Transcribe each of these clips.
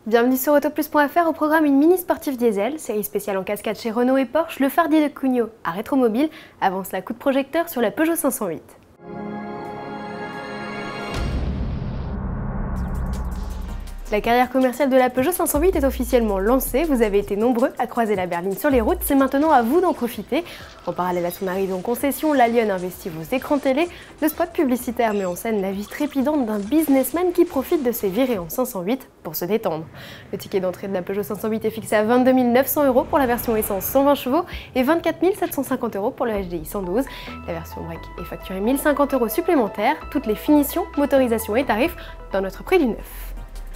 Bienvenue sur Autoplus.fr. Au programme, une mini sportive diesel, série spéciale en cascade chez Renault et Porsche. Le Fardier de Cugnot à Rétromobile avance la coup de projecteur sur la Peugeot 508. La carrière commerciale de la Peugeot 508 est officiellement lancée. Vous avez été nombreux à croiser la berline sur les routes, c'est maintenant à vous d'en profiter. En parallèle à son arrivée en concession, la Lionne investit vos écrans télé. Le spot publicitaire met en scène la vie trépidante d'un businessman qui profite de ses virées en 508 pour se détendre. Le ticket d'entrée de la Peugeot 508 est fixé à 22 900 € pour la version essence 120 chevaux et 24 750 € pour le HDI 112. La version break est facturée 1050 € supplémentaires. Toutes les finitions, motorisations et tarifs dans notre prix du neuf.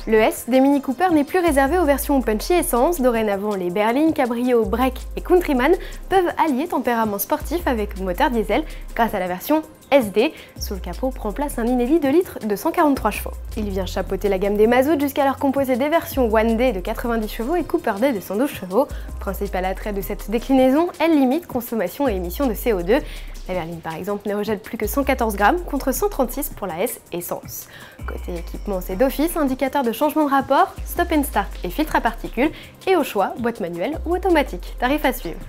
Le S des Mini Cooper n'est plus réservé aux versions punchy essence. Dorénavant, les berlines, cabrios, break et countryman peuvent allier tempérament sportif avec moteur diesel grâce à la version SD. Sous le capot prend place un inédit 2 litres de 143 chevaux. Il vient chapeauter la gamme des mazout jusqu'alors composée des versions 1D de 90 chevaux et Cooper D de 112 chevaux. Principal attrait de cette déclinaison, elle limite consommation et émissions de CO2. La berline par exemple ne rejette plus que 114 grammes contre 136 pour la S essence. Côté équipement, c'est d'office, indicateur de changement de rapport, stop and start et filtre à particules, et au choix, boîte manuelle ou automatique. Tarif à suivre.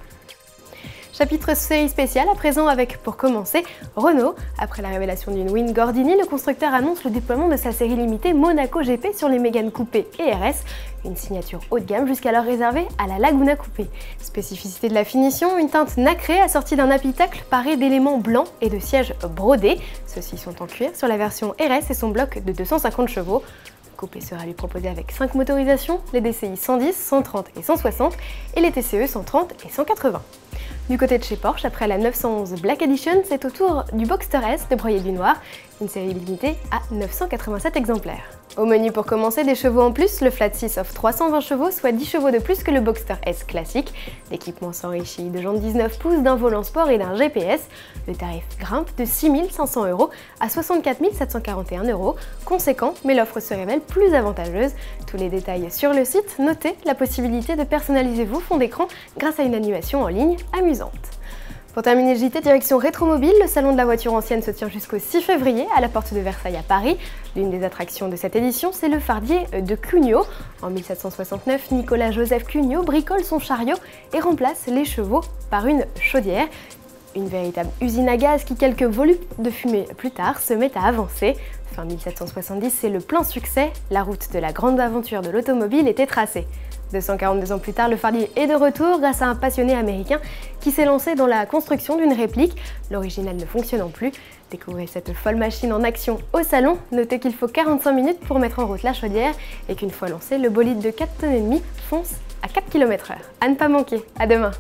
Chapitre série spéciale à présent avec, pour commencer, Renault. Après la révélation d'une Wind Gordini, le constructeur annonce le déploiement de sa série limitée Monaco GP sur les Mégane Coupé et RS, une signature haut de gamme jusqu'alors réservée à la Laguna Coupé. Spécificité de la finition, une teinte nacrée assortie d'un habitacle paré d'éléments blancs et de sièges brodés. Ceux-ci sont en cuir sur la version RS et son bloc de 250 chevaux. Le coupé sera lui proposé avec 5 motorisations, les DCI 110, 130 et 160 et les TCE 130 et 180. Du côté de chez Porsche, après la 911 Black Edition, c'est au tour du Boxster S de broyer du noir, une série limitée à 987 exemplaires. Au menu pour commencer, des chevaux en plus, le Flat 6 offre 320 chevaux, soit 10 chevaux de plus que le Boxster S classique. L'équipement s'enrichit de jantes 19 pouces, d'un volant sport et d'un GPS. Le tarif grimpe de 6 500 € à 64 741 €. Conséquent, mais l'offre se révèle plus avantageuse. Tous les détails sur le site, notez la possibilité de personnaliser vos fonds d'écran grâce à une animation en ligne amusante. Pour terminer le JT, direction Rétromobile, le salon de la voiture ancienne se tient jusqu'au 6 février à la porte de Versailles à Paris. L'une des attractions de cette édition, c'est le Fardier de Cugnot. En 1769, Nicolas-Joseph Cugnot bricole son chariot et remplace les chevaux par une chaudière. Une véritable usine à gaz qui, quelques volutes de fumée plus tard, se met à avancer. Fin 1770, c'est le plein succès. La route de la grande aventure de l'automobile était tracée. 242 ans plus tard, le Fardier est de retour grâce à un passionné américain qui s'est lancé dans la construction d'une réplique, l'original ne fonctionnant plus. Découvrez cette folle machine en action au salon. Notez qu'il faut 45 minutes pour mettre en route la chaudière et qu'une fois lancé, le bolide de 4,5 tonnes fonce à 4 km/h. À ne pas manquer, à demain.